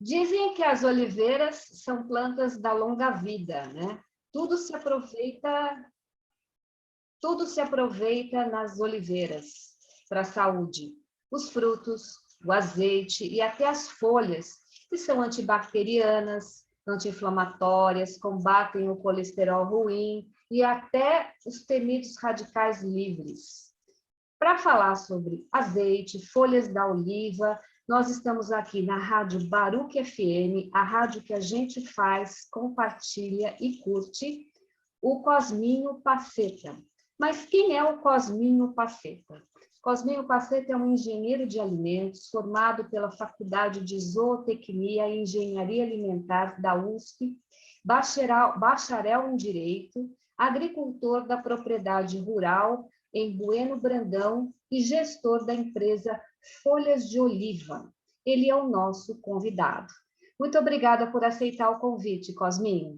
Dizem que as oliveiras são plantas da longa vida, né? Tudo se aproveita, tudo se aproveita nas oliveiras para a saúde. Os frutos, o azeite e até as folhas, que são antibacterianas, anti-inflamatórias, combatem o colesterol ruim e até os temidos radicais livres. Para falar sobre azeite, folhas da oliva, nós estamos aqui na Rádio Baruch FM, a rádio que a gente faz, compartilha e curte, o Cosminho Paceta. Mas quem é o Cosminho Paceta? Cosminho Paceta é um engenheiro de alimentos formado pela Faculdade de Zootecnia e Engenharia Alimentar da USP, bacharel em Direito, agricultor da propriedade rural em Bueno Brandão e gestor da empresa Folhas de Oliva. Ele é o nosso convidado. Muito obrigada por aceitar o convite, Cosminho.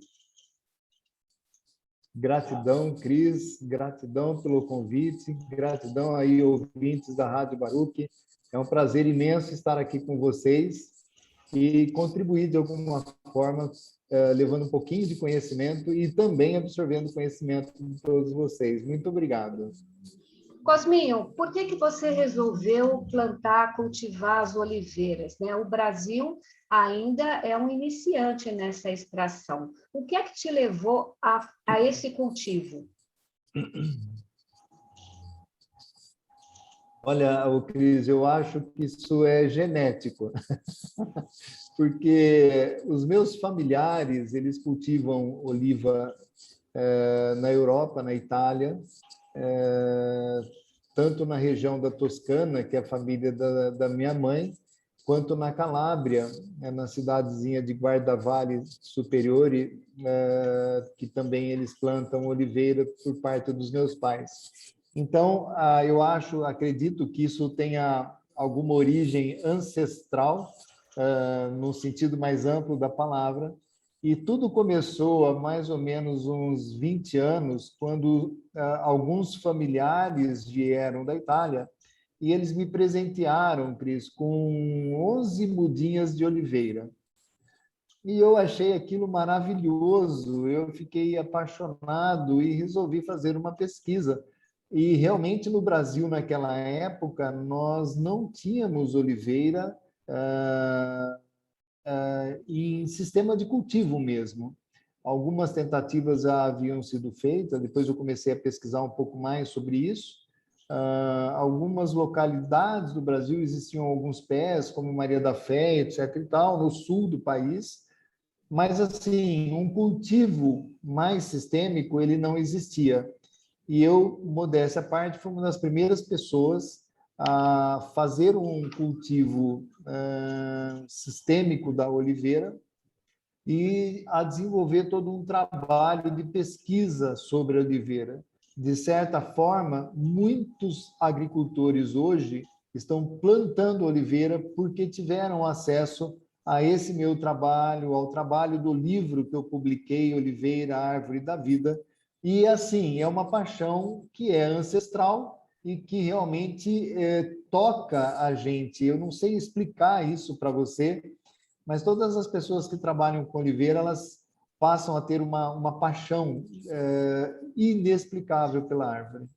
Gratidão, Cris, gratidão pelo convite, gratidão aí, ouvintes da Rádio Baruch. É um prazer imenso estar aqui com vocês e contribuir de alguma forma, levando um pouquinho de conhecimento e também absorvendo conhecimento de todos vocês. Muito obrigado. Cosminho, por que você resolveu plantar, cultivar as oliveiras, né? O Brasil ainda é um iniciante nessa extração. O que é que te levou a esse cultivo? Olha, Cris, eu acho que isso é genético, porque os meus familiares, eles cultivam oliva na Europa, na Itália, tanto na região da Toscana, que é a família da minha mãe, quanto na Calábria, na cidadezinha de Guardavalli Superiore, que também eles plantam oliveira por parte dos meus pais. Então, eu acredito que isso tenha alguma origem ancestral, no sentido mais amplo da palavra, e tudo começou há mais ou menos uns 20 anos, quando alguns familiares vieram da Itália e eles me presentearam, Cris, com 11 mudinhas de oliveira. E eu achei aquilo maravilhoso, eu fiquei apaixonado e resolvi fazer uma pesquisa. E realmente no Brasil, naquela época, nós não tínhamos oliveira em sistema de cultivo mesmo. Algumas tentativas já haviam sido feitas, depois eu comecei a pesquisar um pouco mais sobre isso. Algumas localidades do Brasil existiam alguns pés, como Maria da Fé, etc. e tal, no sul do país, mas assim, um cultivo mais sistêmico ele não existia. E eu, modéstia à parte, fui uma das primeiras pessoas a fazer um cultivo sistêmico da oliveira e a desenvolver todo um trabalho de pesquisa sobre a oliveira. De certa forma, muitos agricultores hoje estão plantando oliveira porque tiveram acesso a esse meu trabalho, ao trabalho do livro que eu publiquei, Oliveira, Árvore da Vida. E, assim, é uma paixão que é ancestral e que realmente toca a gente. Eu não sei explicar isso para você, mas todas as pessoas que trabalham com oliveira, elas passam a ter uma paixão inexplicável pela árvore.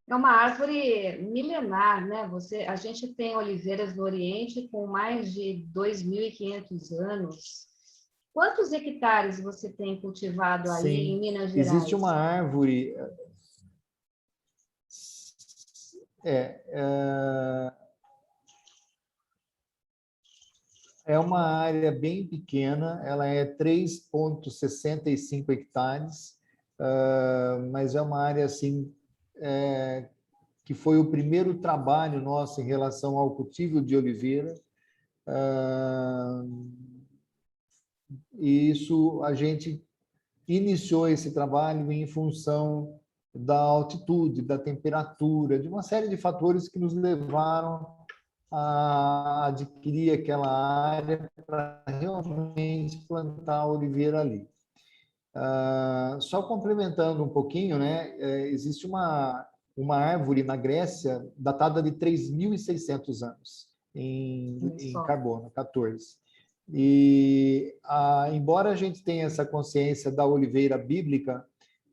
É uma árvore milenar, né? A gente tem oliveiras no Oriente com mais de 2.500 anos. Quantos hectares você tem cultivado aí Sim, em Minas Gerais? existe uma árvore... É uma área bem pequena, ela é 3,65 hectares, mas é uma área assim, que foi o primeiro trabalho nosso em relação ao cultivo de oliveira. E isso, a gente iniciou esse trabalho em função da altitude, da temperatura, de uma série de fatores que nos levaram a adquirir aquela área para realmente plantar a oliveira ali. Só complementando um pouquinho, né, existe uma árvore na Grécia datada de 3.600 anos em carbono, 14. E, embora a gente tenha essa consciência da oliveira bíblica,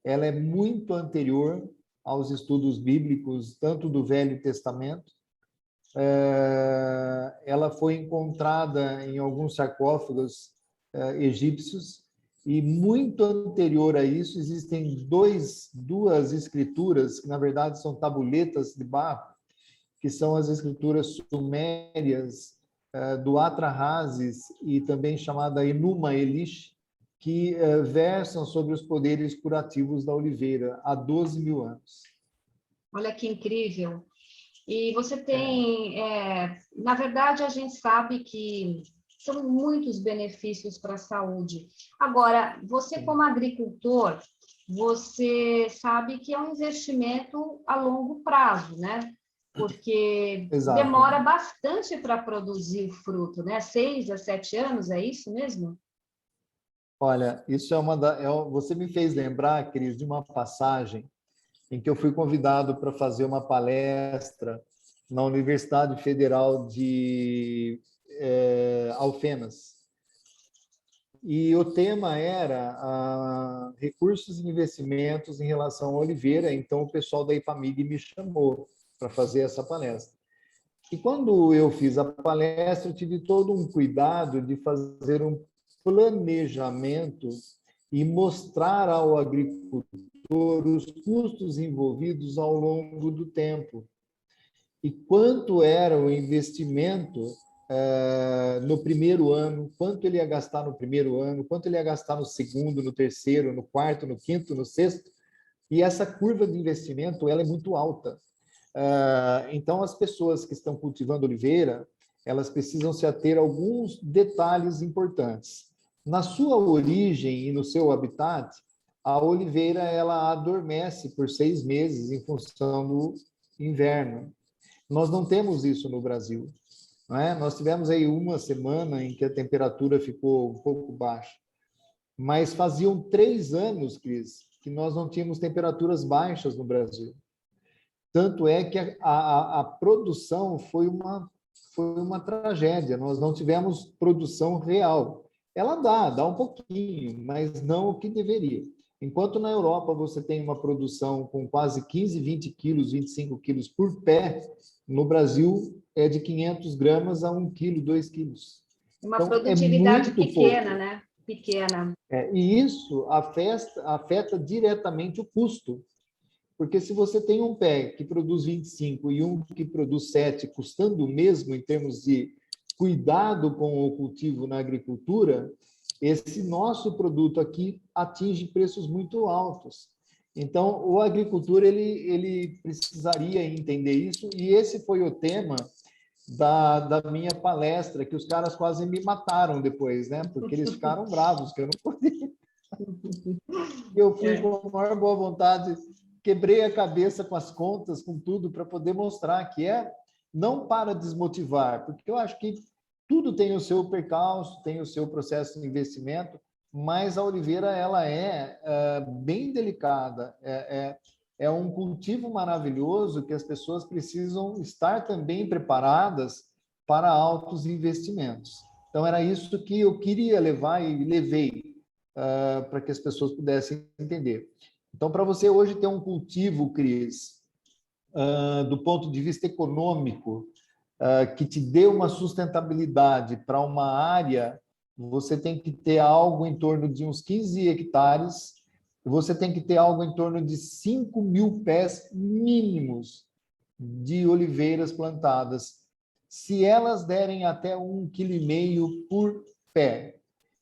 ela é muito anterior aos estudos bíblicos, tanto do Velho Testamento. Ela foi encontrada em alguns sarcófagos egípcios, e muito anterior a isso existem duas escrituras, que na verdade são tabuletas de barro, que são as escrituras sumérias do Atrahasis e também chamada Enuma Elish, que versam sobre os poderes curativos da oliveira há 12 mil anos. Olha que incrível. E você tem, na verdade, a gente sabe que são muitos benefícios para a saúde. Agora, você como agricultor, você sabe que é um investimento a longo prazo, né? Porque Exato. demora bastante para produzir o fruto, né? 6 a 7 anos, é isso mesmo? Olha, isso você me fez lembrar, Cris, de uma passagem em que eu fui convidado para fazer uma palestra na Universidade Federal de Alfenas. E o tema era recursos e investimentos em relação à oliveira. Então, o pessoal da IPAMIG me chamou para fazer essa palestra. E quando eu fiz a palestra, eu tive todo um cuidado de fazer um planejamento e mostrar ao agricultor os custos envolvidos ao longo do tempo e quanto era o investimento no primeiro ano, quanto ele ia gastar no primeiro ano, quanto ele ia gastar no segundo, no terceiro, no quarto, no quinto, no sexto. E essa curva de investimento ela é muito alta. Então, as pessoas que estão cultivando oliveira, elas precisam se ater a alguns detalhes importantes. Na sua origem e no seu habitat, a oliveira ela adormece por 6 meses em função do inverno. Nós não temos isso no Brasil. Não é? Nós tivemos aí uma semana em que a temperatura ficou um pouco baixa, mas faziam 3 anos, Cris, que nós não tínhamos temperaturas baixas no Brasil. Tanto é que a produção foi uma tragédia, nós não tivemos produção real. Ela dá um pouquinho, mas não o que deveria. Enquanto na Europa você tem uma produção com quase 15, 20 quilos, 25 quilos por pé, no Brasil é de 500 gramas a 1 quilo, 2 quilos. Uma então, produtividade pequena, pouco. né? Pequena. E isso afeta diretamente o custo. Porque se você tem um pé que produz 25 e um que produz 7, custando o mesmo em termos de cuidado com o cultivo na agricultura, esse nosso produto aqui atinge preços muito altos. Então, o agricultor ele precisaria entender isso, e esse foi o tema da minha palestra, que os caras quase me mataram depois, né? Porque eles ficaram bravos, que eu não podia. Eu fui com a maior boa vontade, quebrei a cabeça com as contas, com tudo, para poder mostrar que não para desmotivar, porque eu acho que tudo tem o seu percalço, tem o seu processo de investimento, mas a oliveira ela é bem delicada, é um cultivo maravilhoso que as pessoas precisam estar também preparadas para altos investimentos. Então, era isso que eu queria levar e levei para que as pessoas pudessem entender. Então, para você hoje ter um cultivo, Cris, do ponto de vista econômico, que te dê uma sustentabilidade para uma área, você tem que ter algo em torno de uns 15 hectares, você tem que ter algo em torno de 5 mil pés mínimos de oliveiras plantadas. Se elas derem até 1,5 kg por pé,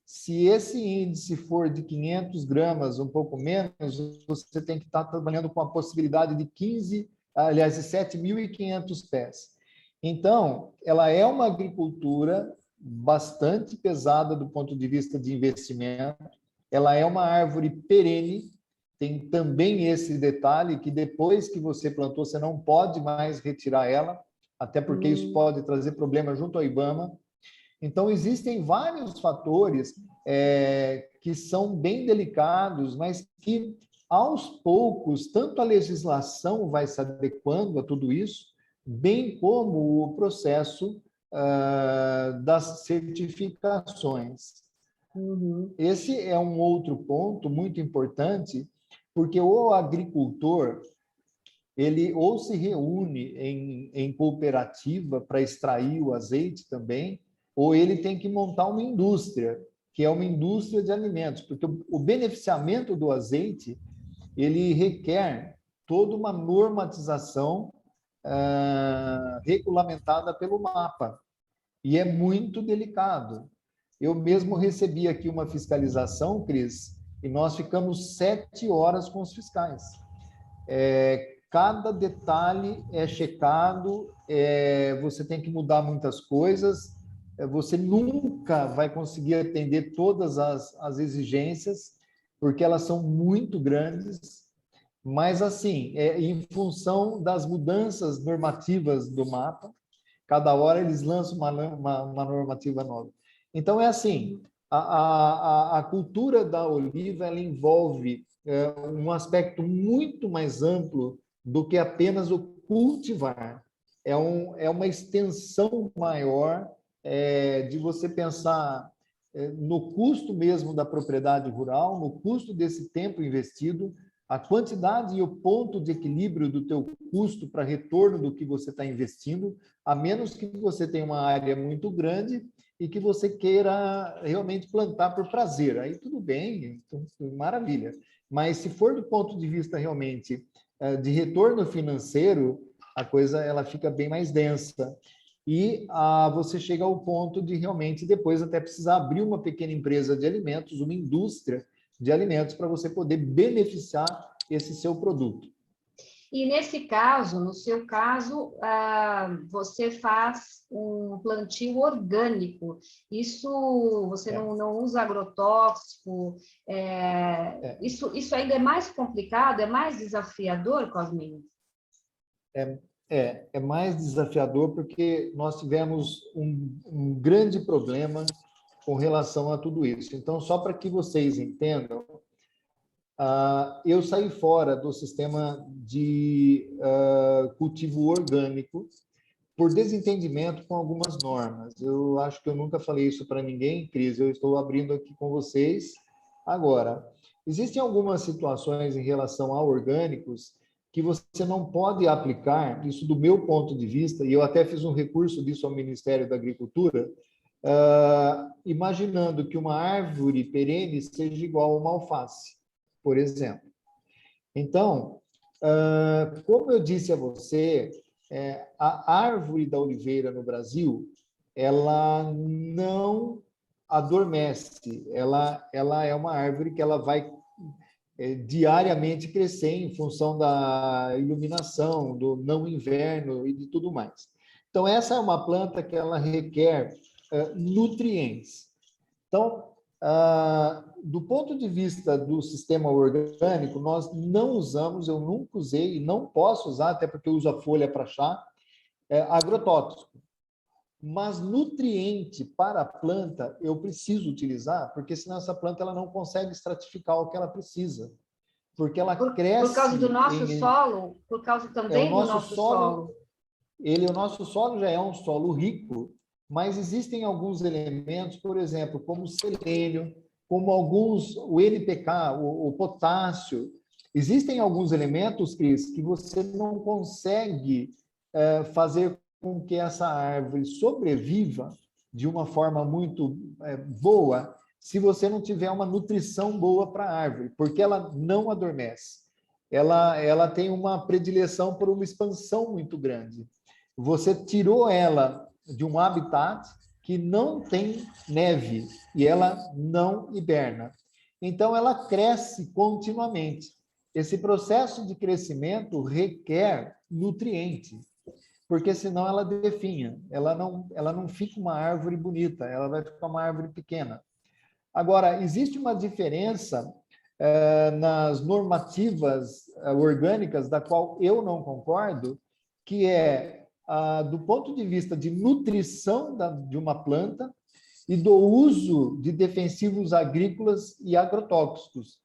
se esse índice for de 500 gramas, um pouco menos, você tem que estar trabalhando com a possibilidade de 7.500 pés. Então, ela é uma agricultura bastante pesada do ponto de vista de investimento, ela é uma árvore perene, tem também esse detalhe que depois que você plantou, você não pode mais retirar ela, até porque isso pode trazer problema junto ao IBAMA. Então, existem vários fatores que são bem delicados, mas que, aos poucos, tanto a legislação vai se adequando a tudo isso, bem como o processo das certificações. Esse é um outro ponto muito importante, porque o agricultor, ele ou se reúne em cooperativa para extrair o azeite também, ou ele tem que montar uma indústria, que é uma indústria de alimentos, porque o beneficiamento do azeite, ele requer toda uma normatização regulamentada pelo MAPA, e é muito delicado. Eu mesmo recebi aqui uma fiscalização, Cris, e nós ficamos 7 horas com os fiscais. Cada detalhe é checado, você tem que mudar muitas coisas, você nunca vai conseguir atender todas as exigências, porque elas são muito grandes, mas, assim, em função das mudanças normativas do MAPA, cada hora eles lançam uma normativa nova. Então, é assim, a cultura da oliva, ela envolve um aspecto muito mais amplo do que apenas o cultivar. É uma extensão maior de você pensar no custo mesmo da propriedade rural, no custo desse tempo investido, a quantidade e o ponto de equilíbrio do teu custo para retorno do que você está investindo, a menos que você tenha uma área muito grande e que você queira realmente plantar por prazer. Aí tudo bem, maravilha. Mas se for do ponto de vista realmente de retorno financeiro, a coisa ela fica bem mais densa. E você chega ao ponto de realmente depois até precisar abrir uma pequena empresa de alimentos, uma indústria de alimentos para você poder beneficiar esse seu produto. E nesse caso, no seu caso, você faz um plantio orgânico. Isso você não usa agrotóxico. Isso ainda é mais complicado, é mais desafiador, Cosminho? É mais desafiador porque nós tivemos um grande problema com relação a tudo isso. Então, só para que vocês entendam, eu saí fora do sistema de cultivo orgânico por desentendimento com algumas normas. Eu acho que eu nunca falei isso para ninguém, Cris, eu estou abrindo aqui com vocês agora. Existem algumas situações em relação a orgânicos que você não pode aplicar, isso do meu ponto de vista, e eu até fiz um recurso disso ao Ministério da Agricultura, imaginando que uma árvore perene seja igual a uma alface, por exemplo. Então, como eu disse a você, a árvore da oliveira no Brasil, ela não adormece, ela é uma árvore que ela vai diariamente crescer em função da iluminação, do não inverno e de tudo mais. Então, essa é uma planta que ela requer nutrientes. Então, do ponto de vista do sistema orgânico, nós não usamos, eu nunca usei e não posso usar, até porque eu uso a folha para chá, agrotóxico. Mas nutriente para a planta eu preciso utilizar, porque senão essa planta ela não consegue estratificar o que ela precisa. Porque ela cresce... Por causa do nosso solo? Por causa também do nosso solo? O nosso solo já é um solo rico, mas existem alguns elementos, por exemplo, como o selênio, como o NPK, o potássio. Existem alguns elementos, Cris, que você não consegue fazer com que essa árvore sobreviva de uma forma muito boa se você não tiver uma nutrição boa para a árvore, porque ela não adormece. Ela tem uma predileção por uma expansão muito grande. Você tirou ela de um habitat que não tem neve e ela não hiberna. Então, ela cresce continuamente. Esse processo de crescimento requer nutriente, porque senão ela definha, ela não fica uma árvore bonita, ela vai ficar uma árvore pequena. Agora, existe uma diferença nas normativas orgânicas, da qual eu não concordo, que do ponto de vista de nutrição de uma planta e do uso de defensivos agrícolas e agrotóxicos.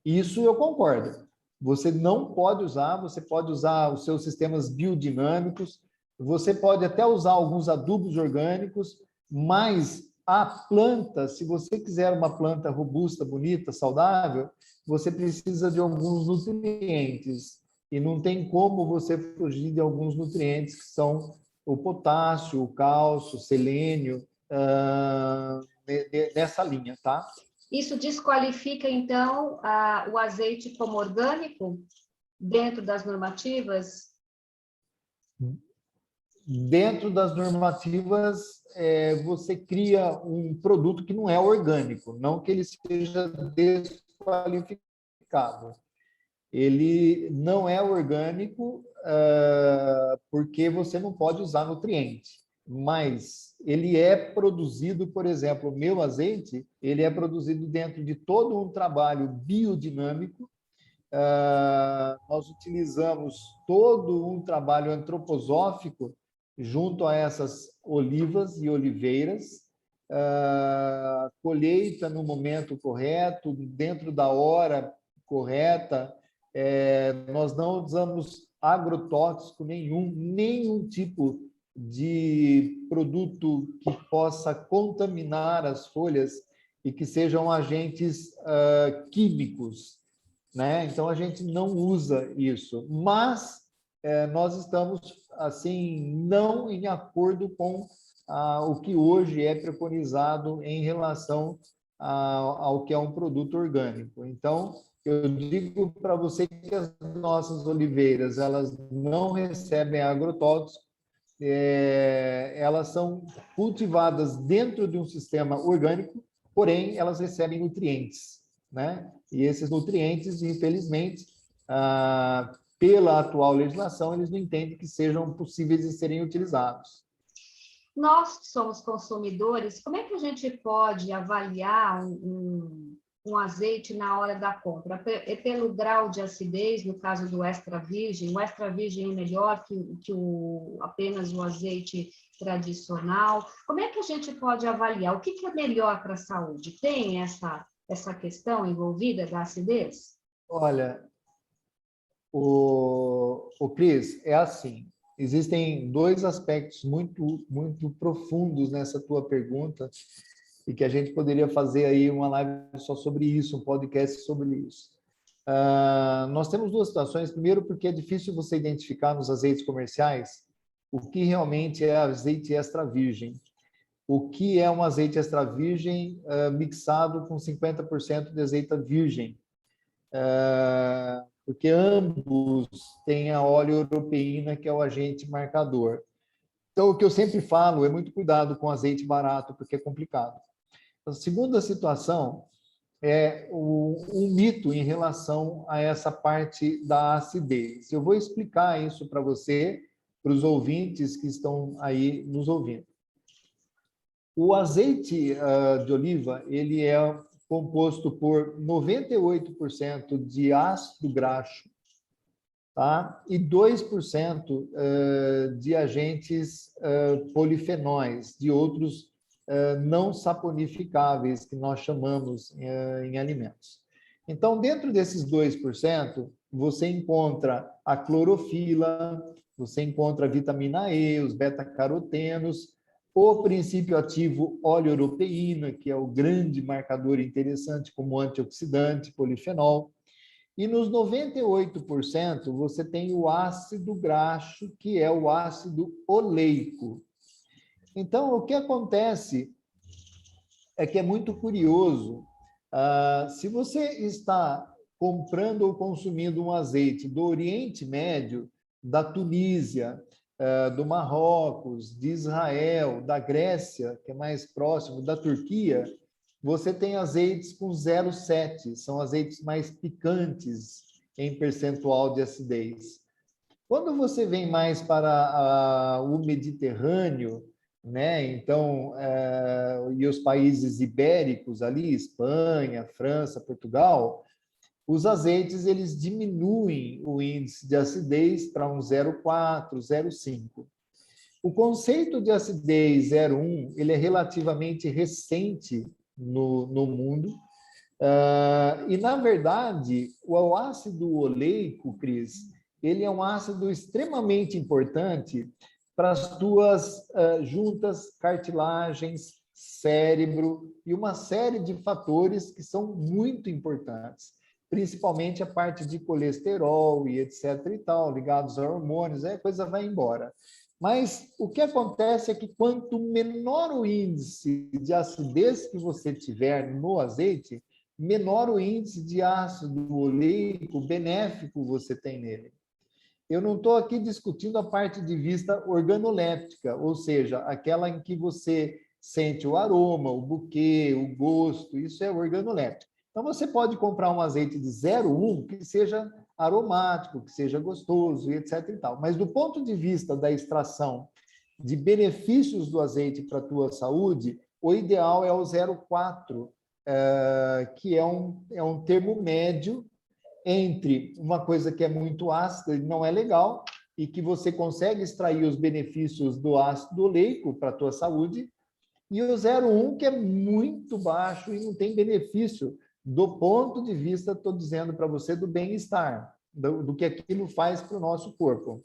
Isso eu concordo. Você não pode usar, você pode usar os seus sistemas biodinâmicos, você pode até usar alguns adubos orgânicos, Mas a planta, se você quiser uma planta robusta, bonita, saudável, você precisa de alguns nutrientes. E não tem como você fugir de alguns nutrientes que são o potássio, o cálcio, o selênio, nessa linha, tá? Isso desqualifica, então, o azeite como orgânico dentro das normativas? Dentro das normativas, você cria um produto que não é orgânico, não que ele seja desqualificado. Ele não é orgânico porque você não pode usar nutriente, mas ele é produzido, por exemplo, o meu azeite, ele é produzido dentro de todo um trabalho biodinâmico. Nós utilizamos todo um trabalho antroposófico junto a essas olivas e oliveiras, colheita no momento correto, dentro da hora correta. Nós não usamos agrotóxico nenhum tipo de produto que possa contaminar as folhas e que sejam agentes químicos, né? Então a gente não usa isso, mas nós estamos assim não em acordo com o que hoje é preconizado em relação ao que é um produto orgânico. Então eu digo para você que as nossas oliveiras elas não recebem agrotóxico, elas são cultivadas dentro de um sistema orgânico, porém elas recebem nutrientes, né? E esses nutrientes, infelizmente, pela atual legislação, eles não entendem que sejam possíveis de serem utilizados. Nós que somos consumidores, como é que a gente pode avaliar um azeite na hora da compra? É pelo grau de acidez, no caso do extra virgem? O extra virgem é melhor que apenas o azeite tradicional? Como é que a gente pode avaliar? O que é melhor para a saúde? Tem essa questão envolvida da acidez? Olha, o Cris, é assim, existem dois aspectos muito profundos nessa tua pergunta e que a gente poderia fazer aí uma live só sobre isso, um podcast sobre isso. Nós temos duas situações. Primeiro, porque é difícil você identificar nos azeites comerciais o que realmente é azeite extra virgem. O que é um azeite extra virgem mixado com 50% de azeite virgem. Porque ambos têm a oleoeuropeína, que é o agente marcador. Então, o que eu sempre falo é muito cuidado com azeite barato, porque é complicado. A segunda situação é um mito em relação a essa parte da acidez. Eu vou explicar isso para você, para os ouvintes que estão aí nos ouvindo. O azeite de oliva, ele é composto por 98% de ácido graxo, tá? E 2% de agentes polifenóis, de outros não saponificáveis, que nós chamamos em alimentos. Então, dentro desses 2%, você encontra a clorofila, você encontra a vitamina E, os beta-carotenos, o princípio ativo oleoeuropeína, que é o grande marcador interessante como antioxidante, polifenol. E nos 98%, você tem o ácido graxo, que é o ácido oleico. Então, o que acontece é que é muito curioso. Se você está comprando ou consumindo um azeite do Oriente Médio, da Tunísia, do Marrocos, de Israel, da Grécia, que é mais próximo, da Turquia, você tem azeites com 0,7, são azeites mais picantes em percentual de acidez. Quando você vem mais para o Mediterrâneo, né? Então, e os países ibéricos ali, Espanha, França, Portugal, os azeites eles diminuem o índice de acidez para um 0,4, 0,5. O conceito de acidez 0,1 ele é relativamente recente no mundo. E, na verdade, o ácido oleico, Cris, ele é um ácido extremamente importante para as tuas juntas, cartilagens, cérebro e uma série de fatores que são muito importantes, principalmente a parte de colesterol e etc e tal, ligados a hormônios, a coisa vai embora. Mas o que acontece é que quanto menor o índice de acidez que você tiver no azeite, menor o índice de ácido oleico benéfico você tem nele. Eu não estou aqui discutindo a parte de vista organoléptica, ou seja, aquela em que você sente o aroma, o buquê, o gosto, isso é organoléptico. Então, você pode comprar um azeite de 0,1 que seja aromático, que seja gostoso, e etc. e tal. Mas, do ponto de vista da extração de benefícios do azeite para a tua saúde, o ideal é o 0,4, que é um termo médio entre uma coisa que é muito ácida e não é legal, e que você consegue extrair os benefícios do ácido oleico para a tua saúde, e o 0,1, que é muito baixo e não tem benefício do ponto de vista, estou dizendo para você, do bem-estar, do que aquilo faz para o nosso corpo.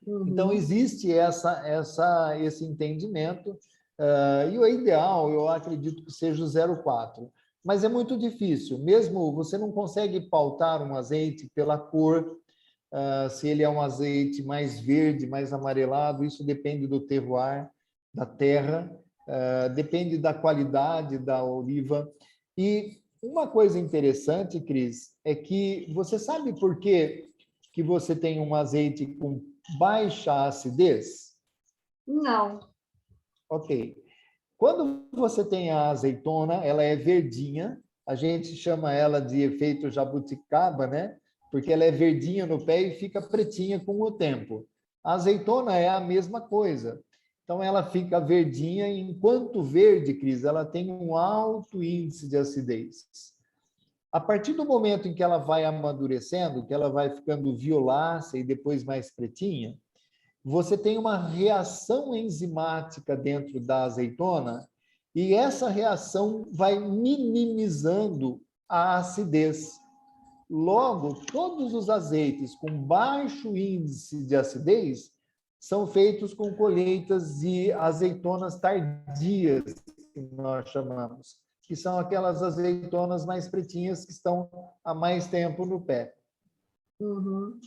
Então, existe esse entendimento, e o ideal, eu acredito que seja o 0,4. Mas é muito difícil, mesmo você não consegue pautar um azeite pela cor, se ele é um azeite mais verde, mais amarelado, isso depende do terroir, da terra, depende da qualidade da oliva. E uma coisa interessante, Cris, é que você sabe por que você tem um azeite com baixa acidez? Não. Ok. Quando você tem a azeitona, ela é verdinha, a gente chama ela de efeito jabuticaba, né? Porque ela é verdinha no pé e fica pretinha com o tempo. A azeitona é a mesma coisa. Então, ela fica verdinha, e enquanto verde, Cris, ela tem um alto índice de acidez. A partir do momento em que ela vai amadurecendo, que ela vai ficando violácea e depois mais pretinha, você tem uma reação enzimática dentro da azeitona e essa reação vai minimizando a acidez. Logo, todos os azeites com baixo índice de acidez são feitos com colheitas de azeitonas tardias, que nós chamamos, que são aquelas azeitonas mais pretinhas que estão há mais tempo no pé. Uhum.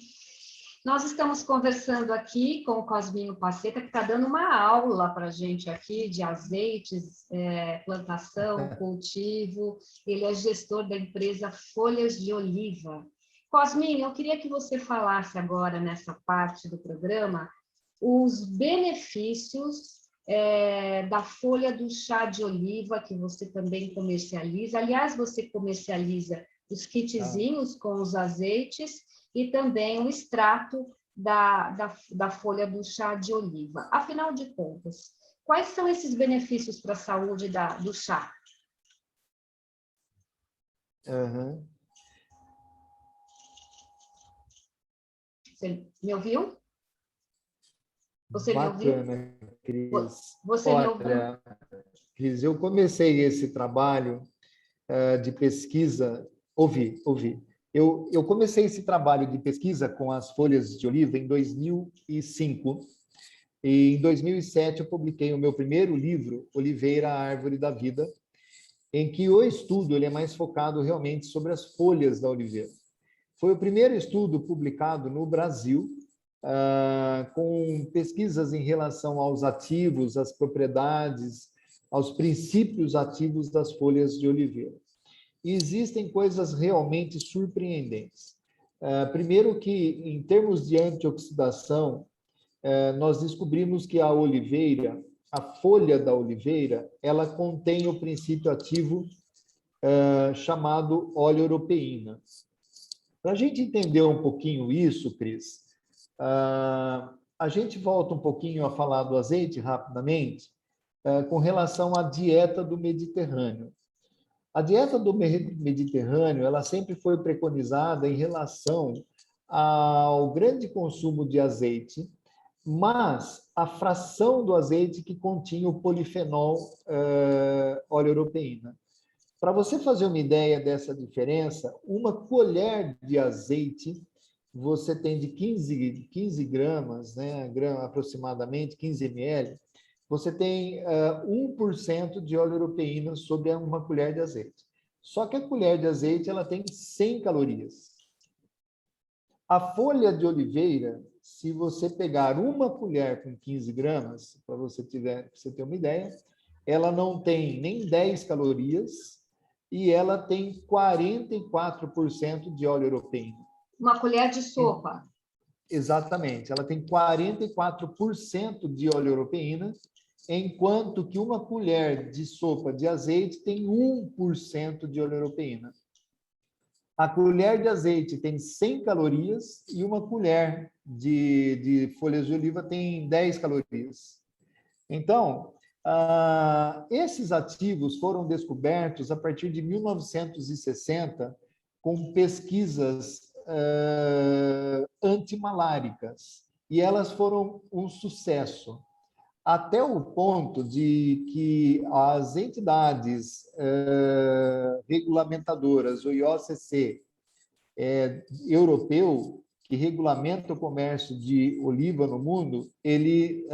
Nós estamos conversando aqui com o Cosminho Paceta, que está dando uma aula para a gente aqui de azeites, plantação, cultivo. Ele é gestor da empresa Folhas de Oliva. Cosminho, eu queria que você falasse agora, nessa parte do programa, os benefícios da folha do chá de oliva, que você também comercializa. Aliás, você comercializa os kitzinhos com os azeites e também o extrato da folha do chá de oliva. Afinal de contas, quais são esses benefícios para a saúde do chá? Uhum. Você me ouviu? Você me ouviu? Bacana, Cris. Você me ouviu? Olha, Cris, eu comecei esse trabalho de pesquisa, ouvi. Eu comecei esse trabalho de pesquisa com as folhas de oliva em 2005, e em 2007 eu publiquei o meu primeiro livro, Oliveira, a Árvore da Vida, em que o estudo ele é mais focado realmente sobre as folhas da oliveira. Foi o primeiro estudo publicado no Brasil, com pesquisas em relação aos ativos, às propriedades, aos princípios ativos das folhas de oliveira. E existem coisas realmente surpreendentes. Primeiro que, em termos de antioxidação, nós descobrimos que a oliveira, a folha da oliveira, ela contém o princípio ativo chamado oleorepeína. Para a gente entender um pouquinho isso, Cris, a gente volta um pouquinho a falar do azeite rapidamente, com relação à dieta do Mediterrâneo. A dieta do Mediterrâneo, ela sempre foi preconizada em relação ao grande consumo de azeite, mas a fração do azeite que continha o polifenol oleorepeína. Para você fazer uma ideia dessa diferença, uma colher de azeite você tem de 15 gramas, né, aproximadamente 15 ml, você tem 1% de óleo europeína sobre uma colher de azeite. Só que a colher de azeite ela tem 100 calorias. A folha de oliveira, se você pegar uma colher com 15 gramas, para você ter uma ideia, ela não tem nem 10 calorias e ela tem 44% de óleo europeína. Uma colher de sopa. Exatamente, ela tem 44% de óleo europeína, enquanto que uma colher de sopa de azeite tem 1% de óleo europeína. A colher de azeite tem 100 calorias e uma colher de folhas de oliva tem 10 calorias. Então, esses ativos foram descobertos a partir de 1960 com pesquisas antimaláricas, e elas foram um sucesso, até o ponto de que as entidades regulamentadoras, o IOCC europeu, que regulamenta o comércio de oliva no mundo, ele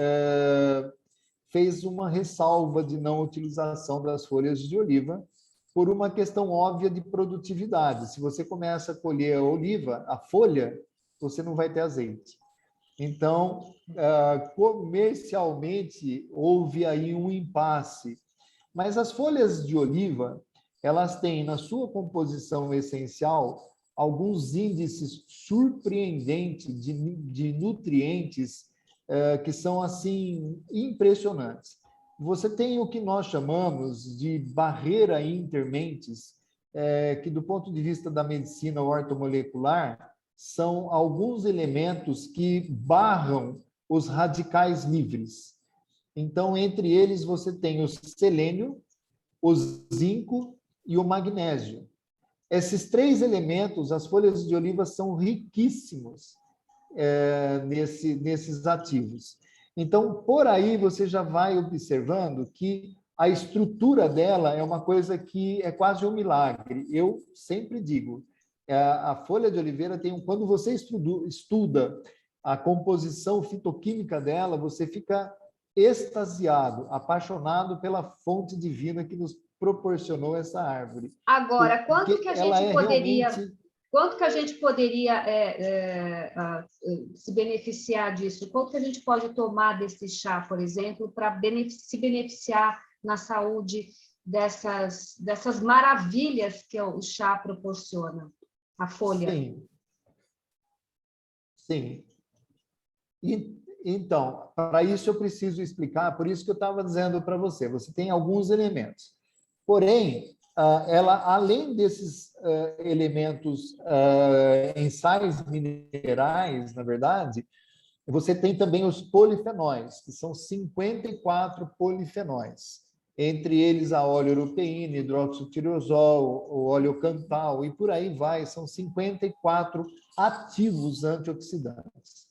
fez uma ressalva de não utilização das folhas de oliva por uma questão óbvia de produtividade. Se você começa a colher a oliva, a folha, você não vai ter azeite. Então, comercialmente, houve aí um impasse. Mas as folhas de oliva, elas têm na sua composição essencial alguns índices surpreendentes de nutrientes que são, assim, impressionantes. Você tem o que nós chamamos de barreira intermentes, que, do ponto de vista da medicina ortomolecular, são alguns elementos que barram os radicais livres. Então, entre eles, você tem o selênio, o zinco e o magnésio. Esses três elementos, as folhas de oliva são riquíssimos nesses ativos. Então, por aí, você já vai observando que a estrutura dela é uma coisa que é quase um milagre. Eu sempre digo, a folha de oliveira tem quando você estuda a composição fitoquímica dela, você fica extasiado, apaixonado pela fonte divina que nos proporcionou essa árvore. Agora, quanto que a gente poderia, realmente... quanto que a gente poderia se beneficiar disso? Quanto que a gente pode tomar desse chá, por exemplo, para se beneficiar na saúde dessas maravilhas que o chá proporciona? A folha. Sim. Sim. Então, para isso eu preciso explicar, por isso que eu estava dizendo para você, você tem alguns elementos. Porém, ela, além desses elementos em sais minerais, na verdade, você tem também os polifenóis, que são 54 polifenóis. Entre eles a óleo-europeína, hidroxotirosol, o óleo cantal, e por aí vai, são 54 ativos antioxidantes.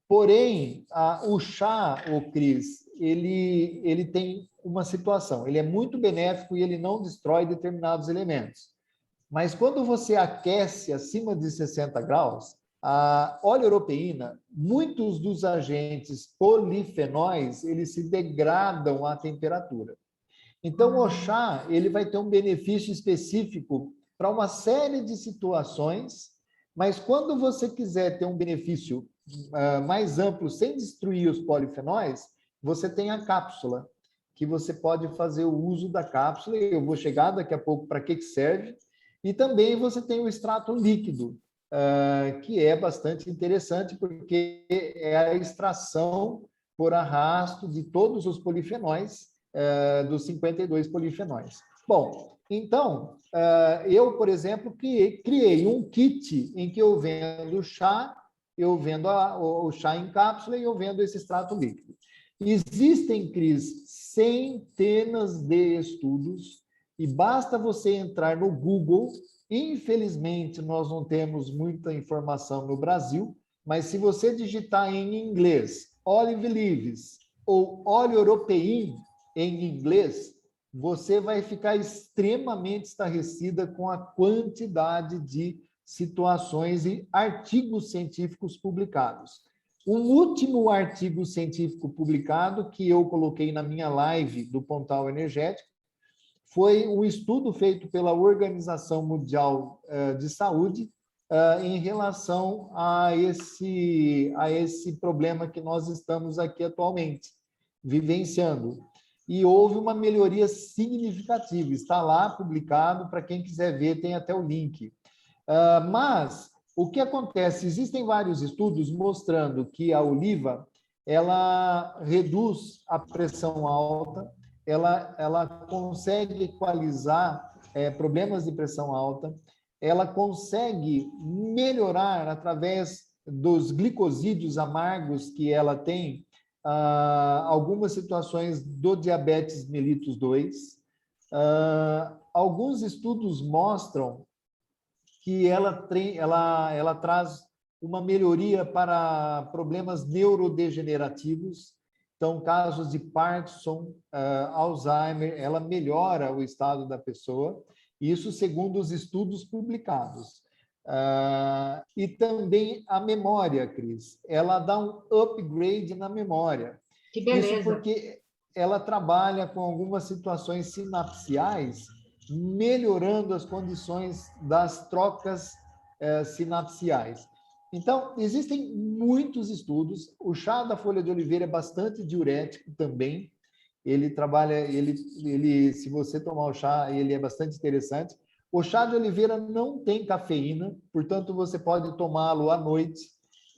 Porém, o chá, o Cris, ele tem uma situação, ele é muito benéfico e ele não destrói determinados elementos. Mas quando você aquece acima de 60 graus, a óleo-europeína, muitos dos agentes polifenóis, eles se degradam à temperatura. Então, o chá, ele vai ter um benefício específico para uma série de situações, mas quando você quiser ter um benefício mais amplo, sem destruir os polifenóis, você tem a cápsula, que você pode fazer o uso da cápsula, e eu vou chegar daqui a pouco para que serve, e também você tem o extrato líquido, que é bastante interessante, porque é a extração por arrasto de todos os polifenóis, dos 52 polifenóis. Bom, então, eu, por exemplo, criei um kit em que eu vendo chá, eu vendo o chá em cápsula e eu vendo esse extrato líquido. Existem, Cris, centenas de estudos e basta você entrar no Google. Infelizmente, nós não temos muita informação no Brasil, mas se você digitar em inglês olive leaves ou óleo europeína em inglês, você vai ficar extremamente estarrecida com a quantidade de situações e artigos científicos publicados. O último artigo científico publicado que eu coloquei na minha live do Pontal Energético foi um estudo feito pela Organização Mundial de Saúde em relação a esse problema que nós estamos aqui atualmente vivenciando. E houve uma melhoria significativa. Está lá publicado, para quem quiser ver, tem até o link. Mas o que acontece? Existem vários estudos mostrando que a oliva ela reduz a pressão alta, ela consegue equalizar problemas de pressão alta, ela consegue melhorar através dos glicosídeos amargos que ela tem algumas situações do diabetes mellitus 2. Alguns estudos mostram que ela traz uma melhoria para problemas neurodegenerativos. Então, casos de Parkinson, Alzheimer, ela melhora o estado da pessoa, isso segundo os estudos publicados. E também a memória, Cris, ela dá um upgrade na memória. Que beleza. Isso porque ela trabalha com algumas situações sinapsiais, melhorando as condições das trocas sinapsiais. Então, existem muitos estudos. O chá da folha de oliveira é bastante diurético também. Ele trabalha, se você tomar o chá, ele é bastante interessante. O chá de oliveira não tem cafeína, portanto, você pode tomá-lo à noite.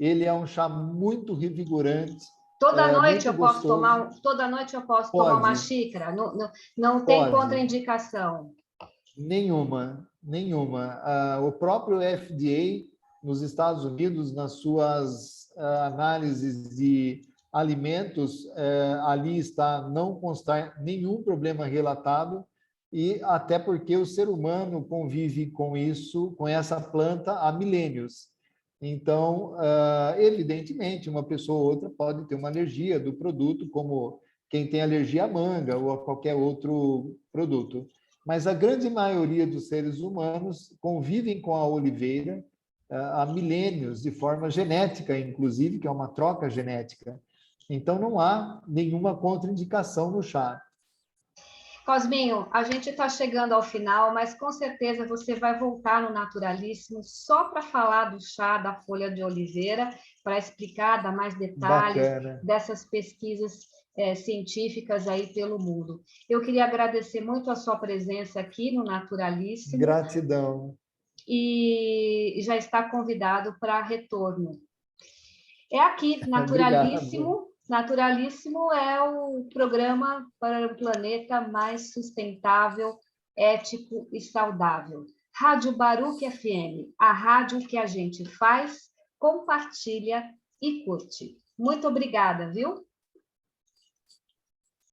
Ele é um chá muito revigorante. Toda noite eu posso tomar, toda noite eu posso tomar uma xícara? Não tem contraindicação? Nenhuma. O próprio FDA, nos Estados Unidos, nas suas análises de alimentos, ali está, não constar nenhum problema relatado, e até porque o ser humano convive com isso, com essa planta há milênios. Então, evidentemente, uma pessoa ou outra pode ter uma alergia do produto, como quem tem alergia à manga ou a qualquer outro produto. Mas a grande maioria dos seres humanos convivem com a oliveira há milênios, de forma genética, inclusive, que é uma troca genética. Então, não há nenhuma contraindicação no chá. Cosminho, a gente está chegando ao final, mas com certeza você vai voltar no Naturalíssimo só para falar do chá da folha de oliveira, para explicar, dar mais detalhes dessas pesquisas científicas aí pelo mundo. Eu queria agradecer muito a sua presença aqui no Naturalíssimo. Gratidão. E já está convidado para retorno. É aqui, Naturalíssimo. Obrigado. Naturalíssimo é o programa para um planeta mais sustentável, ético e saudável. Rádio Baruch FM, a rádio que a gente faz, compartilha e curte. Muito obrigada, viu?